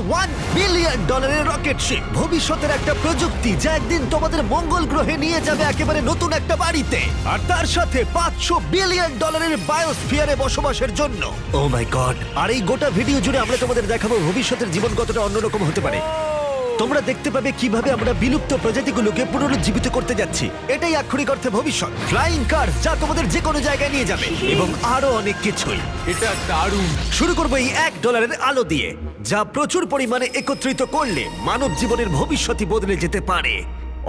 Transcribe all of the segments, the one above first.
$1 billion rocket ship, ভবিষ্যতের একটা প্রযুক্তি যা একদিন তোমাদের মঙ্গল গ্রহে নিয়ে যাবে একেবারে নতুন একটা বাড়িতে, আর তার সাথে $500 বিলিয়ন বায়োস্ফিয়ারে বসবাসের জন্য। ও মাই গড! আর এই গোটা ভিডিও জুড়ে আমরা তোমাদের দেখাবো ভবিষ্যতের জীবন কতটা অন্যরকম হতে পারে। তোমরা দেখতে পাবে কিভাবে আমরা বিলুপ্ত প্রজাতিগুলোকে পুনরুজ্জীবিত করতে যাচ্ছি। এটাই আক্ষরিক অর্থে ভবিষ্যৎ। ফ্লাইং কার যা তোমাদের যে কোনো জায়গায় নিয়ে যাবে, এবং আরো অনেক কিছুই। এটা দারুণ। শুরু করবো এই $1 আলো দিয়ে, যা প্রচুর পরিমাণে একত্রিত করলে মানব জীবনের ভবিষ্যৎই বদলে যেতে পারে,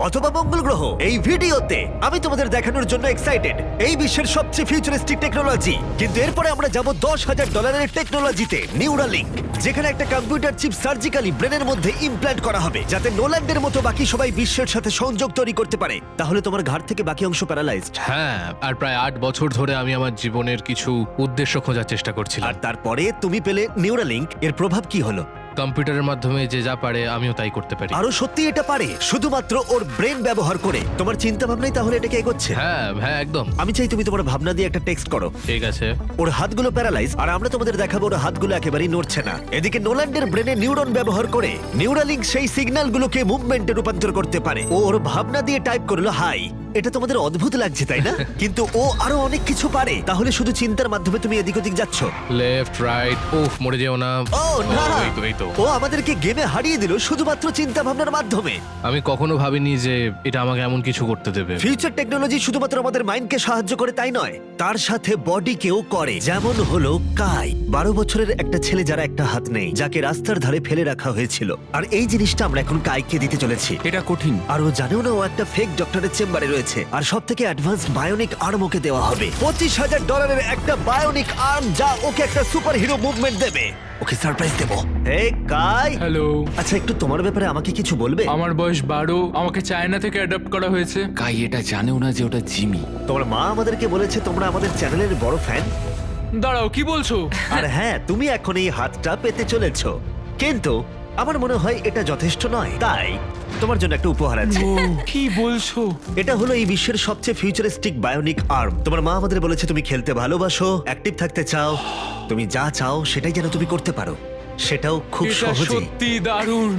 অথবা মঙ্গল গ্রহ। এই ভিডিওতে আমি তোমাদের দেখানোর জন্য এক্সাইটেড এই বিশ্বের সবচেয়ে ফিউচারিস্টিক টেকনোলজি। কিন্তু এরপরে আমরা যাব $10,000 টেকনোলজিতে, নিউরালিঙ্ক, যেখানে একটা কম্পিউটার চিপ সার্জিক্যালি ব্রেনের মধ্যে ইমপ্ল্যান্ট করা হবে, যাতে নোল্যান্ডের মতো বাকি সবাই বিশ্বের সাথে সংযোগ তৈরি করতে পারে। তাহলে তোমার ঘাড় থেকে বাকি অংশ প্যারালাইজড। হ্যাঁ, আর প্রায় 8 বছর ধরে আমি আমার জীবনের কিছু উদ্দেশ্য খোঁজার চেষ্টা করছিলাম। আর তারপরে তুমি পেলে নিউরালিঙ্ক। এর প্রভাব কি হলো? কম্পিউটারের মাধ্যমে যে যা পারে আমিও তাই করতে পারি। আরো সত্যি এটা পারে, শুধুমাত্র ওর ব্রেন ব্যবহার করে। তোমার চিন্তা ভাবনাই তাহলে এটাকে এগোচ্ছে। হ্যাঁ হ্যাঁ, একদম। আমি চাই তুমি তোমার ভাবনা দিয়ে একটা টেক্সট করো। ঠিক আছে। ওর হাতগুলো প্যারালাইজ, আর আমরা তোমাদের দেখাবো ওর হাতগুলো একেবারেই নড়ছে না। এদিকে নোল্যান্ডের ব্রেনে নিউরন ব্যবহার করে নিউরালিঙ্ক সেই সিগন্যালগুলোকে মুভমেন্টে রূপান্তর করতে পারে। ও ওর ভাবনা দিয়ে টাইপ করলো হাই। এটা তোমাদের অদ্ভুত লাগছে তাই না? কিন্তু ও আরো অনেক কিছু পারে। তাহলে শুধু চিন্তার মাধ্যমে তুমি এদিক ওদিক যাচ্ছ। লেফট রাইট, উফ, মরে যেও না। ও না, এই তো। ও আমাদেরকে গেমে হারিয়ে দিল শুধুমাত্র চিন্তা ভাবনার মাধ্যমে। আমি কখনো ভাবিনি যে এটা আমাকে এমন কিছু করতে দেবে। ফিউচার টেকনোলজি শুধুমাত্র আমাদের মাইন্ডকে সাহায্য করে তাই নয়, তার সাথে বডিকেও করে। যেমন হলো কাই, 12 বছরের একটা ছেলে যার একটা হাত নেই, যাকে রাস্তার ধারে ফেলে রাখা হয়েছিল। আর এই জিনিসটা আমরা এখন কাইকে দিতে চলেছি। এটা কঠিন। আর ও জানেও না ও একটা ফেক ডক্টরের চেম্বারে রয়েছে। আর সব থেকে অ্যাডভান্সড বায়োনিক আর্ম ওকে দেওয়া হবে। $25,000 একটা বায়োনিক আর্ম, যা ওকে একটা সুপার হিরো মুভমেন্ট দেবে। ওকে সারপ্রাইজ দেবো। হে কাই। হ্যালো। আচ্ছা, একটু তোমার ব্যাপারে আমাকে কিছু বলবে? আমার বয়স 12, আমাকে চায়না থেকে অ্যাডাপ্ট করা হয়েছে। কাই এটা জানেও না যে ওটা জিমি। তোমার মা আমাদেরকে বলেছে তোমরা আমাদের চ্যানেলের বড় ফ্যান। দাঁড়াও, কি বলছো? আর হ্যাঁ, তুমি এখন এই হাতটা পেতে চলেছো, কিন্তু আমার মনে হয় এটা যথেষ্ট নয়। তাই তোমার জন্য একটা উপহার আছে। কি বলছো? এটা হলো এই বিশ্বের সবচেয়ে ফিউচারিস্টিক বায়োনিক আর্ম। তোমার মা আমাদের বলেছে তুমি খেলতে ভালোবাসো, অ্যাক্টিভ থাকতে চাও, তুমি যা চাও সেটাই যেন তুমি করতে পারো, সেটাও খুব এটা সহজেই। সত্যি দারুণ।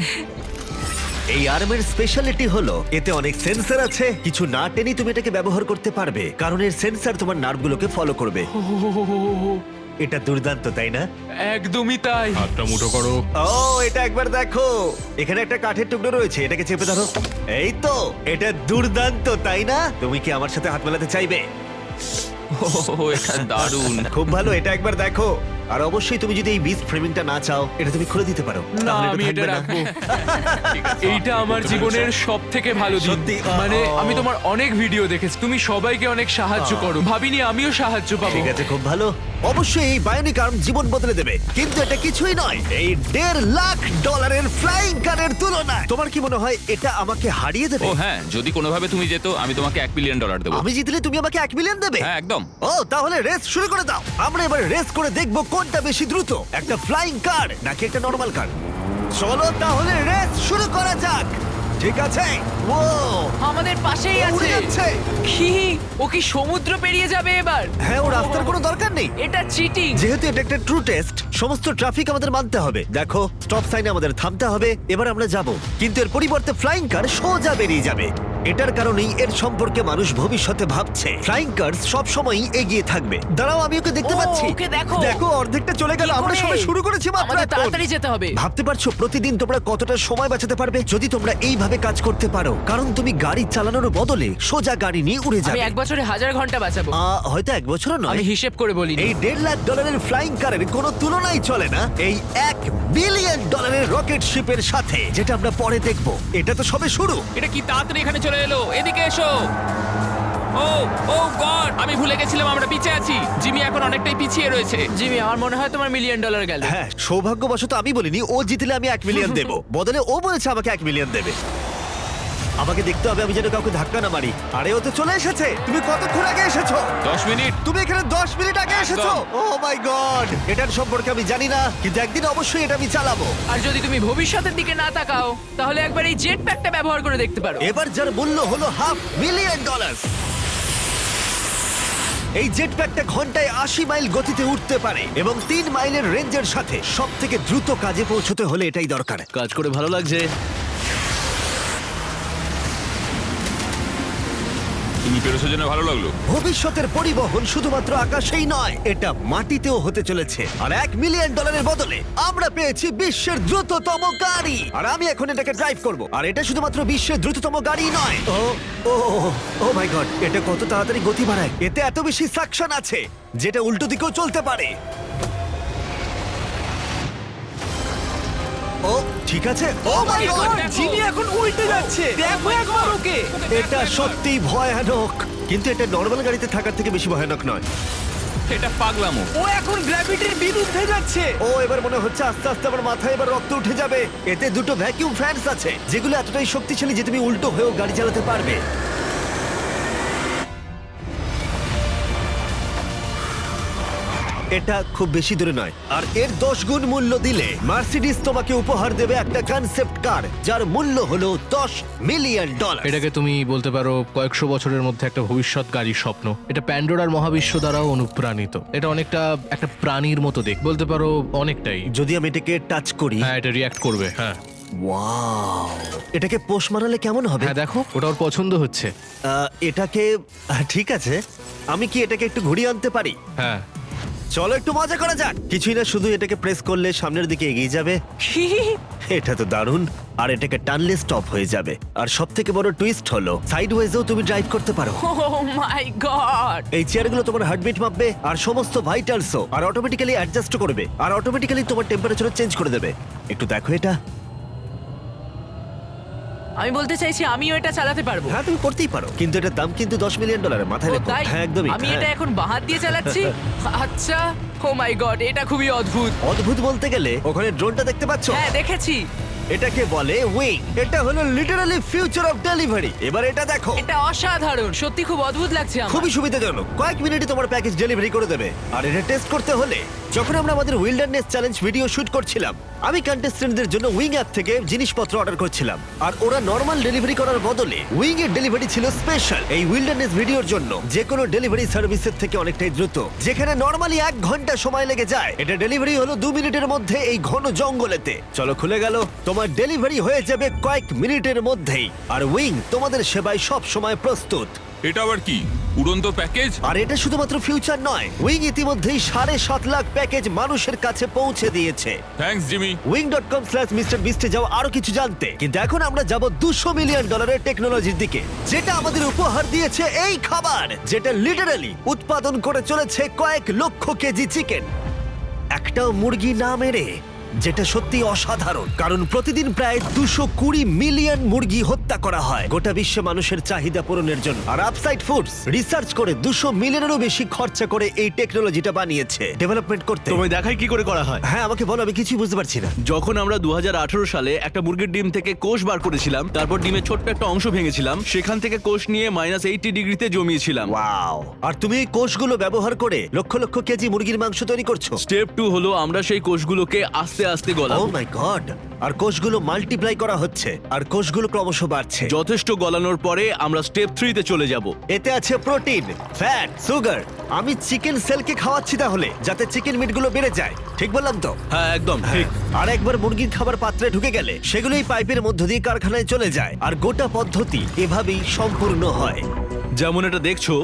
এই আর্মের স্পেশালিটি হলো এতে অনেক সেন্সর আছে। কিছু না টেনে তুমি এটাকে ব্যবহার করতে পারবে, কারণ এর সেন্সর তোমার নার্ভগুলোকে ফলো করবে। এটা দুর্দান্ত, তাই না? একদমই তাই। হাতটা মুঠো করো। ও, এটা একবার দেখো। এখানে একটা কাঠের টুকরো রয়েছে, এটাকে চেপে ধরো। এই তো, এটা দুর্দান্ত, তাই না? তুমি কি আমার সাথে হাত মেলাতে চাইবে? ও এটা দারুণ। খুব ভালো, এটা একবার দেখো। আর অবশ্যই তুমি যদি এই বিস্ট ফ্রেমিংটা না চাও, এটা তুমি খুলে দিতে পারো। না, তাহলে আমি এটা থাকবে না। রাখবো। এইটা আমার জীবনের সব থেকে ভালো দিন। সত্যি, মানে ও। আমি তোমার অনেক ভিডিও দেখেছি, তুমি সবাইকে অনেক সাহায্য করো। ভাবিনি আমিও সাহায্য পাবো। ঠিক আছে, খুব ভালো। অবশ্যই এই বায়োনিক আর্ম জীবন বদলে দেবে, কিন্তু এটা কিছুই নয় এই $1.5 ফ্লাইং কারের তুলনায়। তোমার কি মনে হয় এটা আমাকে হারিয়ে দেবে? ও হ্যাঁ, যদি কোনোভাবে তুমি যেত আমি তোমাকে $1 বিলিয়ন দেবো। আমি জিতলে তুমি আমাকে $1 মিলিয়ন দেবে? হ্যাঁ একদম। ও, তাহলে রেস শুরু করে দাও। আমরা এবার রেস করে দেখবো কোনটা বেশি দ্রুত, একটা ফ্লাইং কার নাকি একটা নরমাল কার। চলো তাহলে রেস শুরু করা যাক। ঠিক আছে। ও, আমাদের পাশেই ও উড়ে আছে। যাচ্ছে। কি? ও কি সমুদ্র পেরিয়ে যাবে এবার? হ্যাঁ, ও রাস্তার কোনো দরকার নেই। এটা চিটিং। যেহেতু এটা একটা ট্রু টেস্ট, সমস্ত ট্রাফিক আমাদের মানতে হবে। দেখো, স্টপ সাইনে আমাদের থামতে হবে। এবার আমরা যাব, কিন্তু এর পরিবর্তে ফ্লাইং কার সোজা বেরিয়ে যাবে। এটার কারণেই এর সম্পর্কে মানুষ ভবিষ্যতে ভাবছে ফ্লাইং কার সব সময়ই এগিয়ে থাকবে। দাঁড়াও, আমি ওকে দেখতে ও, পাচ্ছি। ওকে দেখো। দেখো, অর্ধেকটা চলে গেল। কি আমরা করে? সবাই শুরু করেছি মাত্র আমাদের এখন। তাড়াতাড়ি যেতে হবে। ভাবতে পারছো প্রতিদিন তোমরা কতটা সময় বাঁচাতে পারবে যদি তোমরা এইভাবে কাজ করতে পারো? কারণ তুমি গাড়ি চালানোর বদলে সোজা গাড়ি নিয়ে উড়ে আমি যাবে। 1 বছরে 1000 ঘন্টা বাঁচাবো। হয়তো 1 বছরও নয়। আমি হিসেব করে বলি। এই $1.5 ফ্লাইং কারের কোনো তুলনাই চলে না এই $1 বিলিয়ন রকেট শিপের সাথে, যেটা আমরা পরে দেখব। এটা তো সবে শুরু। এটা কি তাড়াতাড়ি এখানে চলে এলো? এদিকে এসো। ও ও গড, আমি ভুলে গেছিলাম আমরা পিছিয়ে আছি। জিমি এখন অনেকটাই পিছিয়ে রয়েছে। জিমি, আমার মনে হয় তোমার $1 মিলিয়ন গেল। হ্যাঁ, সৌভাগ্যবশত আমি বলিনি ও জিতলে আমি $1 মিলিয়ন দেব, বদলে ও বলেছে আমাকে $1 মিলিয়ন দেবে। আমাকে দেখতে হবে আমি যেন কাউকে ধাক্কা না মারি। আরে, ও তো চলে এসেছে। তুমি কতক্ষণ আগে এসেছো? 10 মিনিট। তুমি এখানে 10 মিনিট আগে এসেছো? ও মাই গড, এটার সম্পর্কে আমি জানি না, কিন্তু একদিন অবশ্যই এটা আমি চালাবো। আর যদি তুমি ভবিষ্যতের দিকে না তাকাও, তাহলে একবার এই জেট প্যাকটা ব্যবহার করে দেখতে পারো। এবার যার মূল্য হলো $500,000। এই জেট প্যাকটা ঘন্টায় 80 মাইল গতিতে উঠতে পারে এবং 3 মাইলের রেঞ্জের সাথে সব থেকে দ্রুত কাজে পৌঁছতে হলে এটাই দরকার। কাজ করে ভালো লাগছে। তুমি পেরেছো জেনে ভালো লাগলো। ভবিষ্যতের পরিবহন শুধুমাত্র আকাশেই নয়, এটা মাটিতেও হতে চলেছে। আর $1 মিলিয়ন বদলে আমরা পেয়েছি বিশ্বের দ্রুততম গাড়ি, আর আমি এখন এটাকে ড্রাইভ করব। আর এটা শুধুমাত্র বিশ্বের দ্রুততম গাড়ি নয়, ও ও ও মাই গড, এটা কত তাড়াতাড়ি গতি বাড়ায়! এতে এত বেশি সাকশন আছে যেটা উল্টো দিকেও চলতে পারে। ও ঠিক আছে, ও মাই গড, জিমি এখন উল্টে যাচ্ছে, দেখো একবার ওকে। এটা সত্যি ভয়ানক, কিন্তু এটা নর্মাল গাড়িতে থাকার থেকে বেশি ভয়ানক নয়। এটা পাগলামো। ও এখন গ্র্যাভিটির বিরুদ্ধে যাচ্ছে। ও এবার মনে হচ্ছে আস্তে আস্তে আমার মাথায় এবার রক্ত উঠে যাবে। এতে দুটো ভ্যাকিউম ফ্যানস আছে যেগুলো এতটাই শক্তিশালী যে তুমি উল্টো হয়েও গাড়ি চালাতে পারবে। এটা খুব বেশি দূরে নয়, আর এর 10 গুণ মূল্য দিলে মার্সিডিজ তোমাকে উপহার দেবে একটা কনসেপ্ট কার যার মূল্য হলো $10 মিলিয়ন। এটাকে তুমি বলতে পারো কয়েকশো বছরের মধ্যে একটা ভবিষ্যৎ গাড়ির স্বপ্ন। এটা প্যান্ডোরার মহাবিশ্ব দ্বারাও অনুপ্রাণিত। এটা অনেকটা একটা প্রাণীর মতো দেখ, বলতে পারো অনেকটাই। যদি আমি এটাকে টাচ করি, হ্যাঁ, এটা রিয়াক্ট করবে। হ্যাঁ ওয়াও, এটাকে পোষ মানালে কেমন হবে? হ্যাঁ, দেখো ওটা ওর পছন্দ হচ্ছে। এটাকে ঠিক আছে, আমি কি এটাকে একটু ঘুরিয়ে আনতে পারি? হ্যাঁ, চলো একটু মজা করা যাক। কিছুই না, শুধু এটাকে প্রেস করলে সামনের দিকে এগিয়ে যাবে। এটা তো দারুণ। আর এটাকে টানলে স্টপ হয়ে যাবে। আর সব থেকে বড় টুইস্ট হলো সাইডওয়েজেও তুমি ড্রাইভ করতে পারো। ও মাই গড। এই চেয়ারগুলো তোমার হার্টবিট মাপবে আর সমস্ত ভাইটালসও, আর অটোমেটিক্যালি অ্যাডজাস্ট করবে, আর অটোমেটিক্যালি তোমার টেম্পারেচারও চেঞ্জ করে দেবে। একটু দেখো এটা। আমি বলতে চাইছি আমিও এটা চালাতে পারবো। হ্যাঁ, তুমি করতেই পারো, কিন্তু এটার দাম কিন্তু $10 মিলিয়ন। মাথায় ও রেখো। তাই? হ্যাঁ, একদমই। আমি হ্যাঁ। এটা এখন বাহাত দিয়ে চালাচ্ছি। আচ্ছা, ও মাই গড, এটা খুবই অদ্ভুত। অদ্ভুত বলতে গেলে ওখানে ড্রোনটা দেখতে পাচ্ছ? হ্যাঁ, দেখেছি। এটাকে বলে উইং। এটা হলো লিটারালি ফিউচার অফ ডেলিভারি। এবার এটা দেখো, এটা অসাধারণ, সত্যি খুব অদ্ভুত লাগছে আমার। খুবই সুবিধাজনক। কয়েক মিনিটে তোমার প্যাকেজ ডেলিভারি করে দেবে। আর এটা টেস্ট করতে হলে, যখন আমরা আমাদের উইল্ডারনেস চ্যালেঞ্জ ভিডিও শুট করছিলাম, আমি কন্টেস্টেন্টদের জন্য উইং অ্যাপ থেকে জিনিসপত্র অর্ডার করছিলাম, আর ওরা নর্মাল ডেলিভারি করার বদলে উইং এর ডেলিভারি ছিল স্পেশাল। এই উইল্ডারনেস ভিডিওর জন্য যে কোনো ডেলিভারি সার্ভিসের থেকে অনেকটাই দ্রুত। যেখানে নর্মালি 1 ঘন্টা সময় লেগে যায়, এটা ডেলিভারি হলো 2 মিনিটের মধ্যে এই ঘন জঙ্গলেতে। চলো, খুলে গেল। তোমার ডেলিভারি হয়ে যাবে কয়েক মিনিটের মধ্যেই। আর উইং তোমাদের সেবায় সব সময় প্রস্তুত। এটা আবার কি, উড়ন্ত প্যাকেজ? আর এটা শুধুমাত্র ফিউচার নয়, উইং ইতিমধ্যেই 7.5 লাখ প্যাকেজ মানুষের কাছে পৌঁছে দিয়েছে। Thanks Jimmy. wing.com/MrBeast এ যাও আরো কিছু জানতে। কিন্তু এখন আমরা যাব $200 মিলিয়ন টেকনোলজির দিকে, যেটা আমাদের উপহার দিয়েছে এই খাবার, যেটা লিটারালি উৎপাদন করে চলেছে কয়েক লক্ষ কেজি চিকেন একটাও মুরগি না মেরে, যেটা সত্যি অসাধারণ। কারণ প্রতিদিন প্রায় 220 মিলিয়ন মুরগি হত্যা করা হয় গোটা বিশ্বে মানুষের চাহিদা পূরণের জন্য। আর আপসাইড ফুডস রিসার্চ করে 200 মিলিয়নেরও বেশি খরচা করে এই টেকনোলজিটা বানিয়েছে, ডেভেলপমেন্ট করতে। তোমায় দেখাই কি করে করা হয়। হ্যাঁ, আমাকে বলো, আমি কিছুই বুঝতে পারছি না। যখন আমরা 2018 সালে একটা মুরগির ডিম থেকে কোষ বার করেছিলাম, তারপর ডিমের ছোট্ট একটা অংশ ভেঙেছিলাম, সেখান থেকে কোষ নিয়ে -80 ডিগ্রিতে জমিয়েছিলাম। ওয়াও! আর তুমি এই কোষগুলো ব্যবহার করে লক্ষ লক্ষ কেজি মুরগির মাংস তৈরি করছো। স্টেপ 2 হলো আমরা সেই কোষগুলোকে আস্তে আস্তে ও গলাবো। মাই গড! আর কোষগুলো মাল্টিপ্লাই করা হচ্ছে, আর কোষগুলো ক্রমশ বাড়ছে। যথেষ্ট গলানোর পরে আমরা স্টেপ 3 তে চলে যাব। এতে আছে প্রোটিন, ফ্যাট, সুগার। আমি চিকেন সেলকে খাওয়াচ্ছি তাহলে, যাতে চিকেন মিটগুলো বেড়ে যায়। ঠিক বললাম তো? হ্যাঁ, একদম ঠিক। আর একবার মুরগির খাবার পাত্রে ঢুকে গেলে সেগুলোই পাইপের মধ্য দিয়ে কারখানায় চলে যায়। আর গোটা পদ্ধতি এভাবেই সম্পূর্ণ হয়। যেমন এটা দেখছো,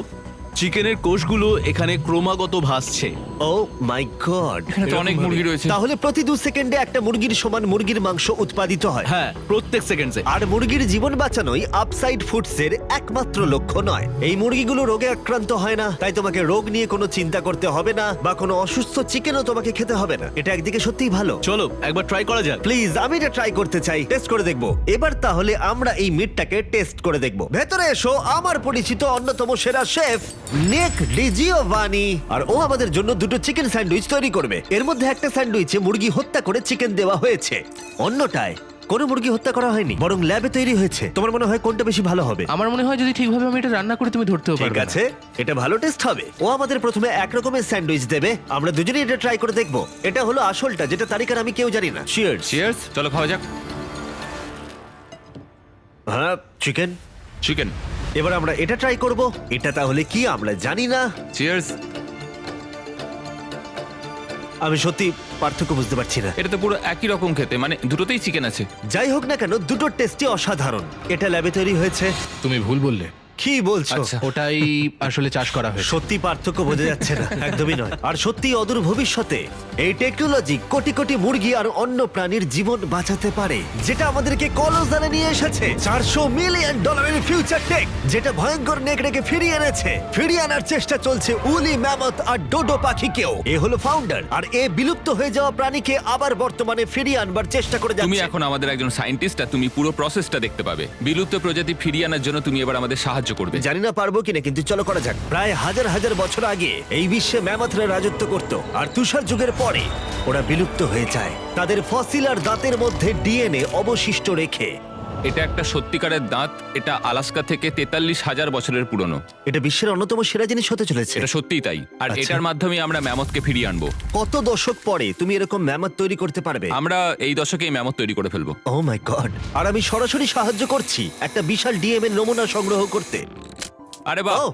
চিকেনের কোষগুলো এখানে ক্রমাগত ভাসছে। ও মাই গড! এখানে তো অনেক মুরগি রয়েছে। তাহলে প্রতি 2 সেকেন্ডে একটা মুরগির সমান মুরগির মাংস উৎপাদিত হয়। হ্যাঁ, প্রত্যেক সেকেন্ডে। আর মুরগির জীবন বাঁচানোই আপসাইড ফুডসের একমাত্র লক্ষ্য নয়। এই মুরগিগুলো রোগে আক্রান্ত হয় না, তাই তোমাকে রোগ নিয়ে কোনো চিন্তা করতে হবে না, বা কোনো অসুস্থ চিকেনও তোমাকে খেতে হবে না। এটা একদিকে সত্যিই ভালো। চলো একবার ট্রাই করা যাক। প্লিজ, আমি এটা ট্রাই করতে চাই, টেস্ট করে দেখব। এবার তাহলে আমরা এই মিটটাকে টেস্ট করে দেখব। ভেতরে এসো আমার পরিচিত অন্যতম সেরা শেফ নিক ডিজিওভানি, আর ও আমাদের জন্য দুটো চিকেন স্যান্ডউইচ তৈরি করবে। এর মধ্যে একটা স্যান্ডউইচে মুরগি হত্যা করে চিকেন দেওয়া হয়েছে, অন্যটায় কোনো মুরগি হত্যা করা হয়নি, বরং ল্যাবে তৈরি হয়েছে। তোমার মনে হয় কোনটা বেশি ভালো হবে? আমার মনে হয় যদি ঠিকভাবে আমি এটা রান্না করে তুমি ধরতেও ঠিক পারবে না। আছে, এটা ভালো টেস্ট হবে। ও আমাদের প্রথমে এক রকমের স্যান্ডউইচ দেবে, আমরা দুজনেই এটা ট্রাই করে দেখব। এটা হলো আসলটা, যেটা তারিকার আমি কেউ জানি না। চিয়ার্স। চিয়ার্স, চলো খাওয়া যাক। হ্যাঁ, চিকেন। চিকেন। এবার আমরা এটা ট্রাই করব। এটা তাহলে কি আমরা জানি না। চিয়ার্স। আমি সত্যি পার্থক্য বুঝতে পারছি না। এটা তো পুরো একই রকম খেতে, মানে দুটোতেই চিকেন আছে। যাই হোক না কেন, দুটো টেস্টই অসাধারণ। এটা ল্যাবে তৈরি হয়েছে। তুমি ভুল বললে, কি বলছো? আচ্ছা। ওটাই আসলে চাষ করা হয়েছে। সত্যি পার্থক্য বোঝা যাচ্ছে না, একদমই নয়। আর সত্যি অদূর ভবিষ্যতে এই টেকনোলজি কোটি কোটি মুরগি আর অন্য প্রাণীর জীবন বাঁচাতে পারে, যেটা আমাদেরকে কলজালে নিয়ে এসেছে। $400 মিলিয়ন ফিউচার টেক, যেটা ভয়ঙ্কর নেকড়েকে ফিরিয়ে এনেছে। ফিরিয়ে আনার চেষ্টা চলছে উলি ম্যামথ আর ডোডো পাখিকেও। এ হলো ফাউন্ডার, আর এ বিলুপ্ত হয়ে যাওয়া প্রাণীকে আবার বর্তমানে ফিরিয়ে আনবার চেষ্টা করে তুমি যাচ্ছে। এখন আমাদের একজন সায়েন্টিস্ট, আর তুমি পুরো প্রসেসটা দেখতে পাবে। বিলুপ্ত প্রজাতি ফিরিয়ে আনার জন্য তুমি এবার আমাদের সাহায্য করবে। জানি না পারবো কিনা, কিন্তু চলো করা যাক। প্রায় হাজার হাজার বছর আগে এই বিশ্বে ম্যামথরা রাজত্ব করত, আর তুষার যুগের পরে ওরা বিলুপ্ত হয়ে যায়, তাদের ফসিল আর দাঁতের মধ্যে ডিএনএ অবশিষ্ট রেখে। এটা একটা সত্যিকারের দাঁত। এটা আলাস্কা থেকে 43,000 বছরের পুরনো। এটা বিশ্বের অন্যতম সেরা জিনিস হতে চলেছে। এটা সত্যিই তাই। আর আচ্ছা। এটার মাধ্যমে আমরা ম্যামথকে ফিরিয়ে আনবো। কত দশক পরে তুমি এরকম ম্যামথ তৈরি করতে পারবে? আমরা এই দশকেই ম্যামথ তৈরি করে ফেলবো। ও মাই গড! আর আমি সরাসরি সাহায্য করছি একটা বিশাল ডিএনএ নমুনা সংগ্রহ করতে। আরে বাহ, ও,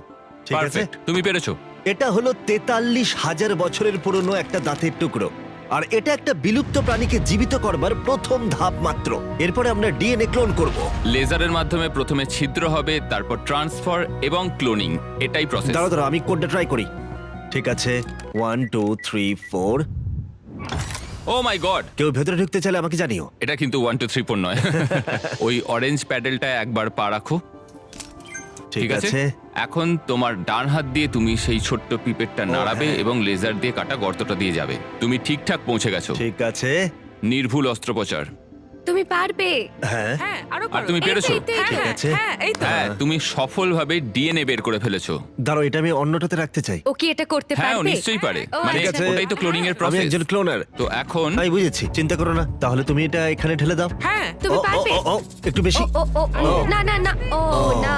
ঠিক আছে। পারফেক্ট, তুমি পেরেছো। এটা হলো 43,000 বছরের পুরনো একটা দাঁতের টুকরো, আর এটা একটা বিলুপ্ত প্রাণীকে জীবিত করবার প্রথম ধাপ মাত্র। এরপরে আমরা ডিএনএ ক্লোন করব। লেজারের মাধ্যমে প্রথমে ছিদ্র হবে, তারপর ট্রান্সফার এবং ক্লোনিং। এটাই প্রসেস। দাঁড়াও দাঁড়াও, আমি কোডটা ট্রাই করি। ঠিক আছে, 1 2 3 4। ও মাই গড, কেউ ভেতরে ঢুকতে চাইলে আমাকে জানিও। এটা কিন্তু 1 2 3 4 নয়। ওই অরেঞ্জ প্যাডেলটা একবার পা রাখো। ঠিক আছে, এখন তোমার ডান হাত দিয়ে তুমি সেই ছোট্ট পিপেটটা নাড়াবে হ্যাঁ। এবং লেজার দিয়ে কাটা গর্তটা দিয়ে যাবে। তুমি ঠিকঠাক পৌঁছে গেছো। ঠিক আছে। নির্ভুল অস্ত্রোপচার। তুমি পারবে। হ্যাঁ, হ্যাঁ, আরো আর তুমি পেরেছো। ঠিক আছে। হ্যাঁ, এই তো। হ্যাঁ, তুমি সফলভাবে ডিএনএ বের করে ফেলেছো। দাঁড়াও, এটা আমি অন্যটাতে রাখতে চাই। ও কি এটা করতে হ্যাঁ, ও পারবে? নিশ্চয়ই পারে। ও, মানে ঠিক আছে। ওটাই তো ক্লোনিং এর আমি প্রসেস। একজন ক্লোনার। তো এখন আমি বুঝেছি, চিন্তা করো না। তাহলে তুমি এটা এখানে ঢেলে দাও। হ্যাঁ, তুমি ও, ও, পারবে। ও, ও, একটু বেশি। ও ও ও না না না ও না।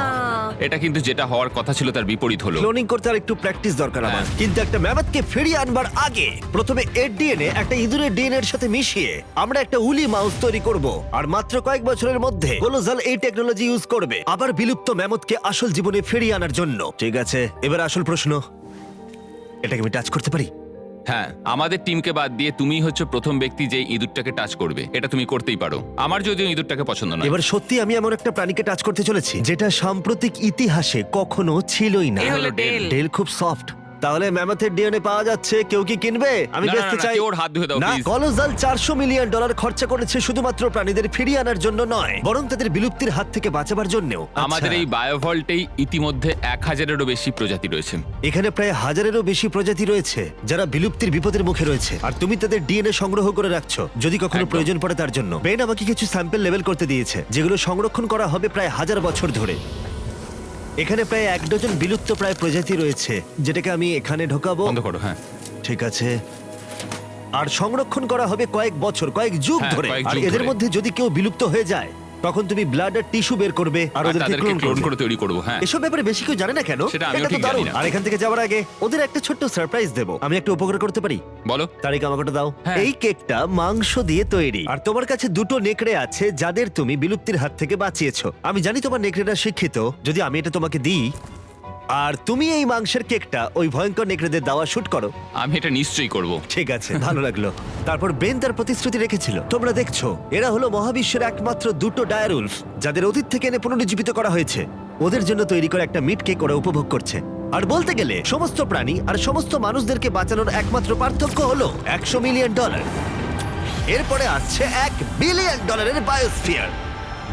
এটা কিন্তু যেটা হওয়ার কথা ছিল তার বিপরীত হলো। ক্লোনিং করতে আর একটু প্র্যাকটিস দরকার আমার। হ্যাঁ। কিন্তু একটা ম্যামথকে ফিরিয়ে আনবার আগে প্রথমে এর ডিএনএ একটা ইঁদুরের ডিএনএ এর সাথে মিশিয়ে আমরা একটা উলি মাউস তৈরি করব। আর মাত্র কয়েক বছরের মধ্যে কোলোজাল এই টেকনোলজি ইউজ করবে আবার বিলুপ্ত ম্যামথকে আসল জীবনে ফিরিয়ে আনার জন্য। ঠিক আছে, এবার আসল প্রশ্ন, এটাকে আমি টাচ করতে পারি? হ্যাঁ, আমাদের টিমকে বাদ দিয়ে তুমিই হচ্ছে প্রথম ব্যক্তি যে ইঁদুরটাকে টাচ করবে। এটা তুমি করতেই পারো। আমার যদিও ইঁদুরটাকে পছন্দ নয়। এবার সত্যি আমি এমন একটা প্রাণীকে টাচ করতে চলেছি যেটা সাম্প্রতিক ইতিহাসে কখনো ছিলই না। এই হলো ডেল। ডেল খুব সফট। তাহলে ম্যামথের ডিএনএ পাওয়া যাচ্ছে, কেউ কি কিনবে? আমি না, না, বেচতে না, চাই। কেউ ওর হাত ধুয়ে দাও, না, please। কলোজাল $400 মিলিয়ন খরচা করেছে শুধুমাত্র প্রাণীদের ফিরিয়ে আনার জন্য নয়, বরং তাদের বিলুপ্তির হাত থেকে বাঁচাবার জন্যও। আমাদের আচ্ছা, এই বায়োভল্টেই ইতিমধ্যে 1000-এরও বেশি প্রজাতি রয়েছে। এখানে প্রায় 1000-এরও বেশি প্রজাতি রয়েছে যারা বিলুপ্তির বিপদের মুখে রয়েছে, আর তুমি তাদের ডিএনএ সংগ্রহ করে রাখছো যদি কখনো একদম। প্রয়োজন পড়ে তার জন্য। বেন আমাকে কিছু স্যাম্পল লেভেল করতে দিয়েছে যেগুলো সংরক্ষণ করা হবে প্রায় 1000 বছর ধরে। এখানে প্রায় 1 ডজন বিলুপ্ত প্রায় প্রজাতি রয়েছে, যেটাকে আমি এখানে ঢোকাবো। বন্ধ করো। হ্যাঁ, ঠিক আছে। আর সংরক্ষণ করা হবে কয়েক বছর, কয়েক যুগ হ্যাঁ, ধরে। কয়েক আর যুগ এদের ধরে। মধ্যে যদি কেউ বিলুপ্ত হয়ে যায় তখন তুমি ব্লাড আর টিস্যু বের করবে আর আর ওদেরকে তাদেরকে ক্লোন ক্লোন করবে। করে তৈরি করবো। হ্যাঁ, এসব ব্যাপারে বেশি কেউ জানে না কেন? সেটা আমিও এটা তো ঠিক জানি দারুণ। না। আর এখান থেকে যাওয়ার আগে ওদের একটা ছোট্ট সারপ্রাইজ দেবো। আমি একটা উপকার করতে পারি? বলো। তারিখ আমাকে ওটা দাও। হ্যাঁ। এই কেকটা মাংস দিয়ে তৈরি, আর তোমার কাছে দুটো নেকড়ে আছে যাদের তুমি বিলুপ্তির হাত থেকে বাঁচিয়েছো। আমি জানি তোমার নেকড়েরা শিক্ষিত। যদি আমি এটা তোমাকে দিই আর তুমি এই মাংসের কেকটা ওই ভয়ঙ্কর নেকড়েদের দাওয়া শুট করো। আমি এটা নিশ্চয়ই করব। ঠিক আছে, ভালো লাগলো। তারপর বেন তার প্রতিশ্রুতি রেখেছিল। তোমরা দেখছো, এরা হলো মহাবিশ্বের একমাত্র দুটো ডায়ারুলফ যাদের অতীত থেকে এনে পুনরুজ্জীবিত করা হয়েছে। ওদের জন্য তৈরি করা একটা মিট কেক ওরা উপভোগ করছে। আর বলতে গেলে সমস্ত প্রাণী আর সমস্ত মানুষদেরকে বাঁচানোর একমাত্র পার্থক্য হলো $100 মিলিয়ন। এরপরে আসছে $1 বিলিয়ন বায়োস্ফিয়ার,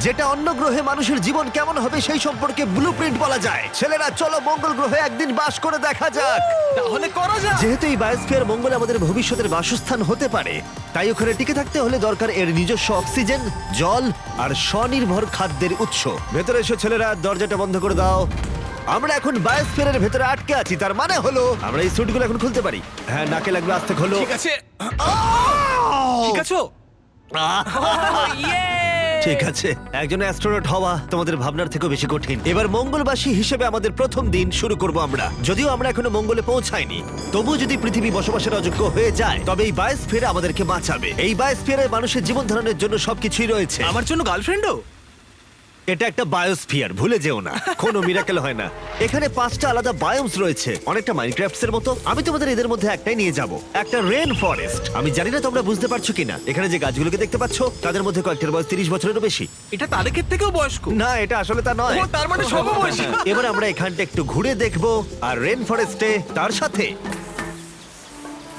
যেটা অন্য গ্রহে মানুষের জীবন কেমন হবে সেই সম্পর্কে ব্লুপ্রিন্ট বলা যায়। ছেলেরা, চলো মঙ্গল গ্রহে একদিন বাস করে দেখা যাক। তাহলে করা যাক। যেহেতু এই বায়োস্ফিয়ার মঙ্গলে আমাদের ভবিষ্যতের বাসস্থান হতে পারে, তাই ওখানে টিকে থাকতে হলে দরকার এর নিজস্ব অক্সিজেন, জল আর স্বনির্ভর খাদ্যের উৎস। ভেতরে এসো ছেলেরা, দরজাটা বন্ধ করে দাও। আমরা এখন বায়োস্ফিয়ারের ভেতরে আটকে আছি, তার মানে হলো আমরা এই স্যুটগুলো এখন খুলতে পারি। হ্যাঁ, নাকে লাগবে, আস্তে খোলো। ঠিক আছে। ঠিক আছে। ঠিক আছে, একজন অ্যাস্ট্রোনট হওয়া তোমাদের ভাবনার থেকেও বেশি কঠিন। এবার মঙ্গলবাসী হিসেবে আমাদের প্রথম দিন শুরু করব আমরা। যদিও আমরা এখনো মঙ্গলে পৌঁছাইনি, তবুও যদি পৃথিবী বসবাসের অযোগ্য হয়ে যায় তবে এই বায়োস্ফিয়ার আমাদেরকে বাঁচাবে। এই বায়োস্ফিয়ারে মানুষের জীবন ধারণের জন্য সবকিছুই রয়েছে। আমার জন্য গার্লফ্রেন্ডও? এটা একটা বায়োস্ফিয়ার, ভুলে যেও না, কোনো মিরাকেল হয় না। এখানে 5টা আলাদা বায়োমস রয়েছে, অনেকটা মাইনক্রাফটস এর মতো। আমি তোমাদের এদের মধ্যে একটাই নিয়ে যাব, একটা রেন ফরেস্ট। আমি জানি না তোমরা বুঝতে পারছো কিনা, এখানে যে গাছগুলোকে দেখতে পাচ্ছ তাদের মধ্যে কয়েকটার বয়স 30 বছরেরও বেশি। এটা তাদেকের থেকেও বয়স্ক। না, এটা আসলে তা নয়। তার মানে সমবয়সী। এবার আমরা এখানটা একটু ঘুরে দেখবো, আর রেন ফরেস্টে তার সাথে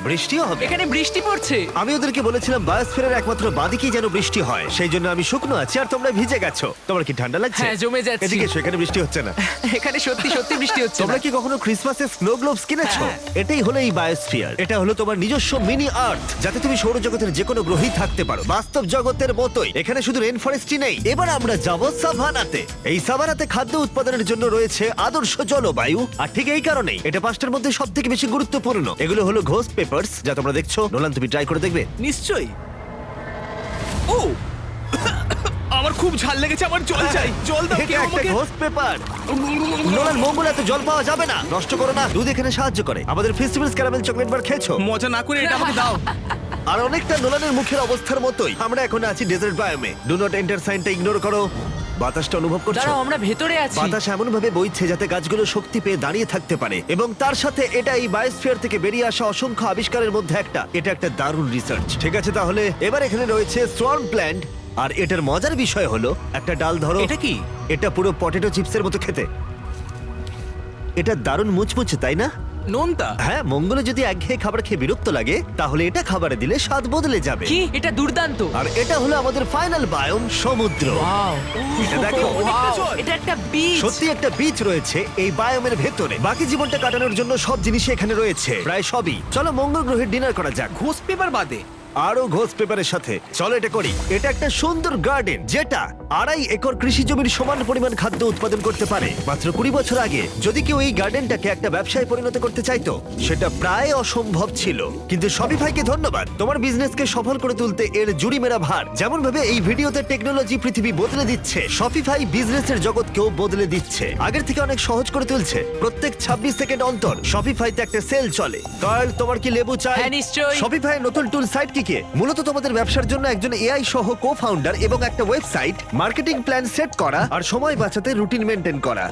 বৃষ্টিও হবে। এখানে বৃষ্টি পড়ছে। আমি ওদেরকে বলেছিলাম বায়োস্ফিয়ারের একমাত্র বাদিকেই যেন বৃষ্টি হয়, সেই জন্য আমি শুকনো আছি আর তোমরা ভিজে গেছো। তোমার কি ঠান্ডা লাগছে? হ্যাঁ, জমে যাচ্ছি। এদিকে সেখানে বৃষ্টি হচ্ছে না। এখানে সত্যি সত্যি বৃষ্টি হচ্ছে তোমরা না। কি কখনো ক্রিসমাসের স্নো গ্লোবস কিনেছো? হ্যাঁ। এটাই হলো এই বায়োস্ফিয়ার। এটা হলো তোমার নিজস্ব মিনি আর্থ, যাতে তুমি সৌরজগতের যে কোনো গ্রহেই থাকতে পারো, বাস্তব জগতের মতোই। এখানে শুধু রেন ফরেস্টই নেই, এবার আমরা যাব সাভানাতে। এই সাভানাতে খাদ্য উৎপাদনের জন্য রয়েছে আদর্শ জলবায়ু, আর ঠিক এই কারণেই এটা 5টার মধ্যে সবথেকে বেশি গুরুত্বপূর্ণ। এগুলো হলো ঘোস্ট পেপারস, যা তোমরা দেখছো। নোলান, তুমি ট্রাই করে দেখবে? নিশ্চয়ই। ও আমার খুব ঝাল লেগেছে, আমার জল চাই, জল দাও এটা কেউ একটা আমাকে। Ghost paper. নোলান, মঙ্গলাতে জল পাওয়া যাবে না, নষ্ট করো না। দুধ এখানে সাহায্য করে। আমাদের ফেস্টিভ্যালস ক্যারামেল চকলেট বার খেয়েছো? মজা না করে এটা আমাকে দাও। আর অনেকটা নোলানের মুখের অবস্থার মতোই আমরা এখন আছি ডেজার্ট বায়োমে। ডু নট এন্টার সাইনটা ইগনোর করো। বাতাসটা অনুভব করছো? দাঁড়াও, আমরা ভেতরে আছি। বাতাস এমন ভাবে বইছে যাতে গাছগুলো শক্তি পেয়ে দাঁড়িয়ে থাকতে পারে, এবং তার সাথে এটা এই বায়োস্ফিয়ার থেকে বেরিয়ে আসা অসংখ্য আবিষ্কারের মধ্যে একটা। এটা একটা দারুণ রিসার্চ। ঠিক আছে, তাহলে এবার এখানে রয়েছে সোয়ার্ম প্ল্যান্ট, আর এটার মজার বিষয় হলো একটা ডাল ধরো। এটা কি? এটা পুরো পটেটো চিপসের মতো খেতে। এটা দারুণ মুচমুচে, তাই না? নোনতা। হ্যাঁ, মঙ্গলে যদি একঘেয়ে খাবার খেয়ে বিরক্ত লাগে, তাহলে এটা খাবারে দিলে স্বাদ বদলে যাবে। কি, এটা দুর্দান্ত। আর এটা হলো আমাদের ফাইনাল বায়োম, সমুদ্র। ওয়াও, এটা দেখো, অনেকটা ওয়াও, জল। এটা একটা বিচ। সত্যি একটা বিচ রয়েছে এই বায়োমের ভেতরে। বাকি জীবনটা কাটানোর জন্য সব জিনিসই এখানে রয়েছে, প্রায় সবই। চলো মঙ্গল গ্রহের ডিনার করা যাক। ঘোষ পেপার বাদে আরো ঘোষ পেপারের সাথে চলো এটা করি। এটা একটা সুন্দর গার্ডেন, যেটা 2.5 একর কৃষি জমির সমান পরিমাণ খাদ্য উৎপাদন করতে পারে। মাত্র 20 বছর আগে যদি কেউ এই গার্ডেনটাকে একটা ব্যবসায় পরিণত করতে চাইতো, সেটা প্রায় অসম্ভব ছিল। কিন্তু শপিফাইকে ধন্যবাদ, তোমার বিজনেসকে সফল করে তুলতে এর জুড়ি মেরা ভার। যেমন ভাবে এই ভিডিওতে টেকনোলজি পৃথিবী বদলে দিচ্ছে, শপিফাই বিজনেসের জগৎকেও বদলে দিচ্ছে। আগের থেকে অনেক সহজ করে তুলছে। প্রত্যেক 26 সেকেন্ড অন্তর শপিফাইতে একটা সেল চলে। কার্ল, তোমার কি লেবু চাই? হ্যাঁ, নিশ্চয়ই। শপিফাই নতুন টুল সাইট কি মূলত তোমাদের ব্যবসার জন্য একজন এআই সহ কো-ফাউন্ডার এবং একটা ওয়েবসাইট, মার্কেটিং প্ল্যান সেট করা আর সময় বাঁচাতে রুটিন মেনটেন করা।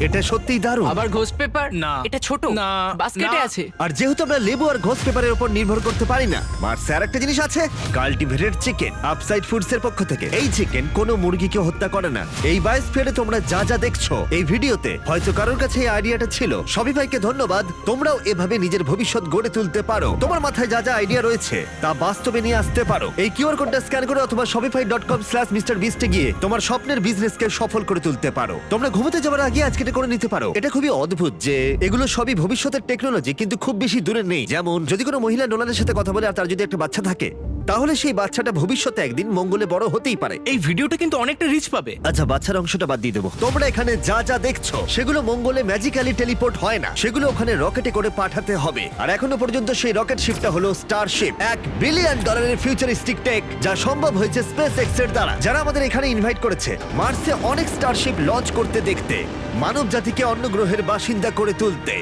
এটা সত্যিই দারুণ। আবার ঘোষ পেপার? না। এটা ছোট। না। বাস্কেটে না। আছে। আর যেহেতু আমরা লেবু আর ঘোষ পেপারের উপর নির্ভর করতে পারি না, মার্সে আর একটা জিনিস আছে, কাল্টিভেটেড চিকেন, আপসাইড ফুডস এর পক্ষ থেকে। এই চিকেন কোনো মুরগিকে হত্যা করে না। এই বায়োস্ফিয়ারে তোমরা যা যা দেখছো এই ভিডিওতে, হয়তো কারোর কাছে এই আইডিয়াটা ছিল। শপিফাইকে ধন্যবাদ, তোমরাও এভাবে নিজের ভবিষ্যৎ গড়ে তুলতে পারো। তোমার মাথায় যা যা আইডিয়া রয়েছে তা বাস্তবে নিয়ে আসতে পারো। এই কিউআর কোডটা স্ক্যান করে অথবা shopify.com/mrbeast এ গিয়ে তোমার স্বপ্নের বিজনেসকে সফল করে তুলতে পারো। তোমরা ঘুমোতে যাওয়ার আগে আজকে এটা করে নিতে পারো। এটা খুবই অদ্ভুত যে এগুলো সবই ভবিষ্যতের টেকনোলজি, কিন্তু খুব বেশি দূরে নেই। যেমন যদি কোনো মহিলা নোলানের সাথে কথা বলে আর তার যদি একটা বাচ্চা থাকে, তাহলে সেই বাচ্চাটা ভবিষ্যতে একদিন মঙ্গলে বড় হতেই পারে। এই ভিডিওটা কিন্তু অনেকটা রিচ পাবে। আচ্ছা, বাচ্চার অংশটা বাদ দিয়ে দেবো। তোমরা এখানে যা যা দেখছো সেগুলো মঙ্গলে ম্যাজিক্যালি টেলিপোর্ট হয় না, সেগুলো ওখানে রকেটে করে পাঠাতে হবে। আর এখনো পর্যন্ত সেই রকেট শিপটা হলো স্টারশিপ, $1 বিলিয়ন ফিউচারিস্টিক টেক, যা সম্ভব হয়েছে স্পেস এক্স এর দ্বারা, যারা আমাদের এখানে ইনভাইট করেছে মার্সে অনেক স্টারশিপ লঞ্চ করতে দেখতে, মানব জাতিকে অন্য গ্রহের বাসিন্দা করে তুলতে।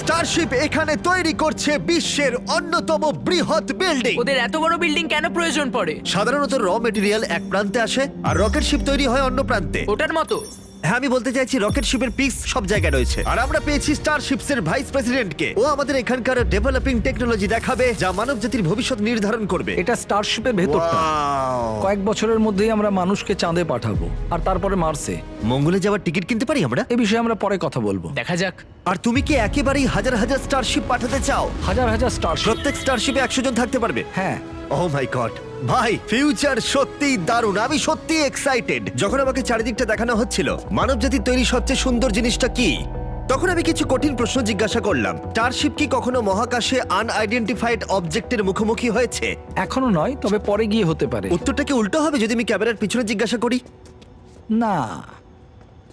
স্টারশিপ এখানে তৈরি করছে বিশ্বের অন্যতম বৃহৎ বিল্ডিং। ওদের এত বড় বিল্ডিং কেন প্রয়োজন পড়ে? সাধারণত র মেটেরিয়াল এক প্রান্তে আসে আর রকেট শিপ তৈরি হয় অন্য প্রান্তে। ওটার মতো? হ্যাঁ, আমি বলতে চাইছি রকেট শিপের পিক্স সব জায়গায় রয়েছে। আর আমরা পেয়েছি স্টারশিপস এর ভাইস প্রেসিডেন্টকে। ও আমাদের এখানকার ডেভেলপিং টেকনোলজি দেখাবে যা মানব জাতির ভবিষ্যৎ নির্ধারণ করবে। এটা স্টারশিপের ভেতরটা। Wow! কয়েক বছরের মধ্যেই আমরা মানুষকে চাঁদে পাঠাবো, আর তারপরে মার্সে। মঙ্গলে যাওয়ার টিকিট কিনতে পারি আমরা? এ বিষয়ে আমরা পরে কথা বলবো। দেখা যাক। আর তুমি কি একেবারেই হাজার হাজার স্টারশিপ পাঠাতে চাও? হাজার হাজার স্টারশিপ। প্রত্যেক স্টারশিপে 100 জন থাকতে পারবে? হ্যাঁ। ও মাই গড, ভাই ফিউচার সত্যিই দারুণ। আমি সত্যিই এক্সাইটেড। যখন আমাকে চারিদিকটা দেখানো হচ্ছিল মানবজাতির তৈরি সবচেয়ে সুন্দর জিনিসটা কি, তখন আমি কিছু কঠিন প্রশ্ন জিজ্ঞাসা করলাম। স্টারশিপ কি কখনো মহাকাশে আনআইডেন্টিফাইড অবজেক্টের মুখোমুখি হয়েছে? এখনো নয়, তবে পরে গিয়ে হতে পারে। উত্তরটা কি উল্টো হবে যদি আমি ক্যামেরার পিছনে জিজ্ঞাসা করি? না।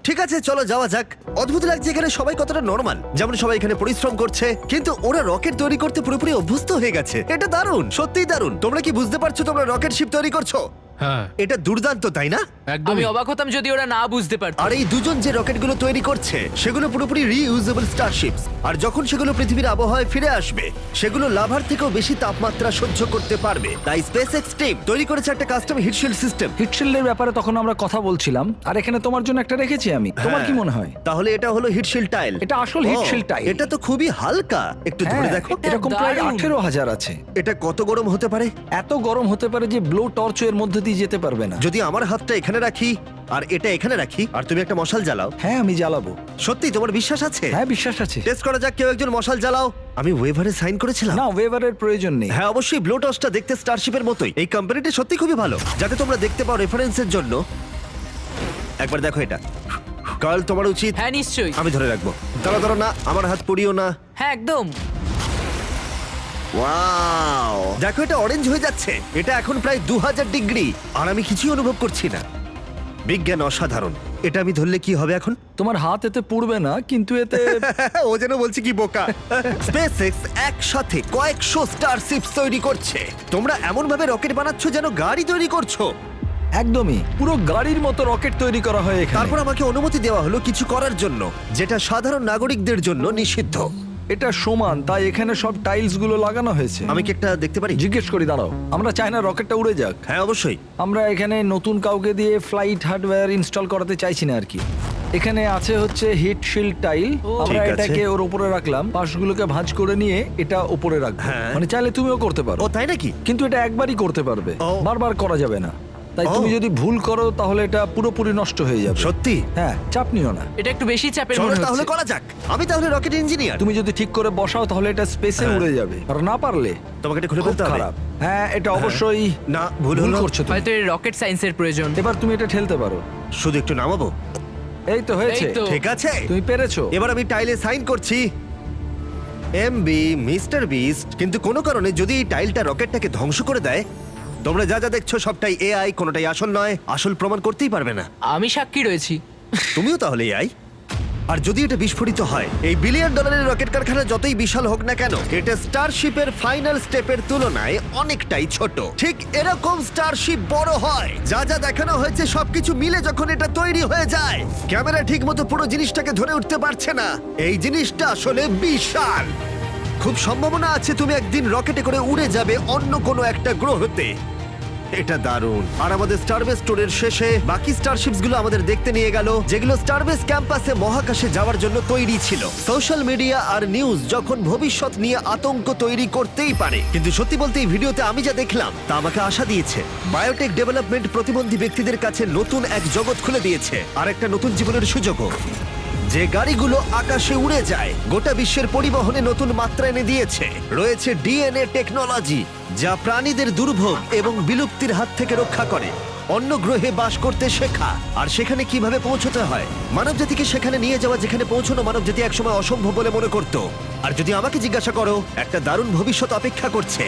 ঠিক আছে, চলো যাওয়া যাক। অদ্ভুত লাগছে এখানে সবাই কতটা নরমাল, যেমন সবাই এখানে পরিশ্রম করছে, কিন্তু ওরা রকেট তৈরি করতে পুরোপুরি অভ্যস্ত হয়ে গেছে। এটা দারুণ, সত্যিই দারুণ। তোমরা কি বুঝতে পারছো তোমরা রকেট শিপ তৈরি করছো? হ্যাঁ এটা দুর্দান্ত, তাই না? একদম আমি অবাক হতাম যদি ওরা না বুঝতে পারতো। আর এই দুজন যে রকেটগুলো তৈরি করছে সেগুলো পুরোপুরি রিইউজেবল স্টারশিপস, আর যখন সেগুলো পৃথিবীর আবহাওয়ায় ফিরে আসবে সেগুলো লাভার থেকেও বেশি তাপমাত্রা সহ্য করতে পারবে। তাই স্পেসএক্স টিম তৈরি করেছে একটা কাস্টম হিটশিল্ড সিস্টেম। হিটশিল্ডের ব্যাপারে তখন আমরা কথা বলছিলাম, আর এখানে তোমার জন্য একটা রেখেছি আমি। তোমার কি মনে হয়? তাহলে এটা হলো হিটশিল্ড টাইল। এটা আসল heat shield tile। এটা তো খুবই হালকা, একটু ধরে হ্যাঁ, দেখো। এরকম প্রায় দারুণ। 18,000 আছে। এটা কত গরম হতে পারে? এত গরম হতে পারে যে ব্লো টর্চ এর মধ্যে দিয়ে যেতে পারবে না। যদি আমার হাতটা এখানে রাখি আর এটা এখানে রাখি আর তুমি একটা মশাল জ্বালাও, হ্যাঁ আমি জ্বালাবো। সত্যি তোমার বিশ্বাস আছে? হ্যাঁ বিশ্বাস আছে। টেস্ট করা যাক, কেউ একজন মশাল জ্বালাও। আমি ওয়েভারে সাইন করেছিলাম। না ওয়েভারের প্রয়োজন নেই। হ্যাঁ অবশ্যই, ব্লো টর্চটা দেখতে স্টারশিপের মতোই। এই কোম্পানিটা সত্যি খুবই ভালো, যাতে তোমরা দেখতে পাও রেফারেন্সের জন্য। একবার দেখো এটা। কাল তোমার উচিত। হ্যাঁ নিশ্চয়ই। আমি ধরে রাখবো। দাঁড়া দাঁড়া, না আমার হাত পুড়িও না। হ্যাঁ একদম। ওয়াও, দেখো এটা অরেঞ্জ হয়ে যাচ্ছে। এটা এখন প্রায় 2000 ডিগ্রি আর আমি কিছুই অনুভব করছি না। বিজ্ঞান অসাধারণ। এটা আমি ধরলে কি হবে এখন? তোমার হাত এতে পুড়বে না, কিন্তু এতে ও যেন বলছি কি বোকা। স্পেসএক্স একসাথে কয়েকশো স্টারশিপস তৈরি করছে। তোমরা এমন ভাবে রকেট বানাচ্ছ যেন গাড়ি তৈরি করছো। একদমই পুরো গাড়ির মতো রকেট তৈরি করা হয় এখানে। তারপর আমাকে অনুমতি দেওয়া হলো কিছু করার জন্য যেটা সাধারণ নাগরিকদের জন্য নিষিদ্ধ। এটা সমান, তাই এখানে সব টাইলস গুলো লাগানো হয়েছে। আমি কি একটা দেখতে পারি? জিজ্ঞেস করি, দাঁড়াও। আমরা চাই না রকেটটা উড়ে যাক। হ্যাঁ অবশ্যই। আমরা এখানে নতুন কাউকে দিয়ে ফ্লাইট হার্ডওয়্যার ইনস্টল করাতে চাইছি না আর কি। এখানে আছে হচ্ছে হিট শিল্ড টাইল। আমরা ঠিক আছে। এটাকে ওর উপরে রাখলাম, পাশগুলোকে ভাঁজ করে নিয়ে এটা উপরে রাখবো। হ্যাঁ। মানে চাইলে তুমিও করতে পারো, ও তাই নাকি? কিন্তু এটা একবারই করতে পারবে, ও। বারবার করা যাবে না। তাই ও। তুমি যদি ভুল করো তাহলে এটা পুরোপুরি নষ্ট হয়ে যাবে। সত্যি? হ্যাঁ, চাপ নিও না। এটা একটু বেশি চাপের চলো মনে তাহলে হচ্ছে। করা যাক। আমি তাহলে রকেট ইঞ্জিনিয়ার। তুমি যদি ঠিক করে বসাও তাহলে এটা স্পেসে হ্যাঁ। উড়ে যাবে, আর না পারলে তোমাকে এটা খুলে খুব ফেলতে হবে। খারাপ। হ্যাঁ, এটা অবশ্যই না, ভুল ভুল হলো। করছো তুমি। হয়তো এর রকেট সায়েন্সের প্রয়োজন। এবার তুমি এটা ঠেলতে পারো। শুধু একটু নামাবো। এই তো হয়েছে। এই তো। ঠিক আছে, তুমি পেরেছো। এবার আমি টাইলে সাইন করছি। MB mister beast. কিন্তু কোনো কারণে যদি এই টাইলটা রকেটটাকে ধ্বংস করে দেয়, তোমরা যা যা দেখছো সবটাই এআই, কোনোটাই আসল নয়। আসল প্রমাণ করতেই পারবে না। আমি সাক্ষী রয়েছি। তুমিও তাহলে এআই। আর যদি এটা বিস্ফোরিত হয়, এই $1 বিলিয়ন রকেট কারখানা যতই বিশাল হোক না কেন, এটা স্টারশিপের ফাইনাল স্টেপের তুলনায় অনেকটাই ছোট। ঠিক এরকম স্টারশিপ বড় হয়। যা যা দেখানো হয়েছে সবকিছু মিলে যখন এটা তৈরি হয়ে যায়, ক্যামেরা ঠিক মতো পুরো জিনিসটাকে ধরে উঠতে পারছে না। এই জিনিসটা আসলে বিশাল। খুব সম্ভাবনা আছে তুমি একদিন রকেটে করে উড়ে যাবে অন্য কোনো একটা গ্রহতে। এটা দারুণ। আর আমাদের স্টারবেস স্টোরের শেষে বাকি স্টারশিপস গুলো আমাদের দেখতে নিয়ে গেল, যেগুলো স্টারবেস ক্যাম্পাসে মহাকাশে যাওয়ার জন্য তৈরি ছিল। সোশ্যাল মিডিয়া আর নিউজ যখন ভবিষ্যৎ নিয়ে আতঙ্ক তৈরি করতেই পারে, কিন্তু সত্যি বলতে এই ভিডিওতে আমি যা দেখলাম তা আমাকে আশা দিয়েছে। বায়োটেক ডেভেলপমেন্ট প্রতিবন্ধী ব্যক্তিদের কাছে নতুন এক জগৎ খুলে দিয়েছে, আর একটা নতুন জীবনের সুযোগও। যে গাড়িগুলো আকাশে উড়ে যায়, গোটা বিশ্বের পরিবহনে নতুন মাত্রা এনে দিয়েছে। রয়েছে ডিএনএ টেকনোলজি, যা প্রাণীদের দুর্ভোগ এবং বিলুপ্তির হাত থেকে রক্ষা করে। অন্য গ্রহে বাস করতে শেখা, আর সেখানে কিভাবে পৌঁছতে হয়। মানবজাতিকে সেখানে নিয়ে যাওয়া যেখানে পৌঁছানো মানবজাতি একসময় অসম্ভব বলে মনে করত। আর যদি আমাকে জিজ্ঞাসা করো, একটা দারুণ ভবিষ্যৎ অপেক্ষা করছে।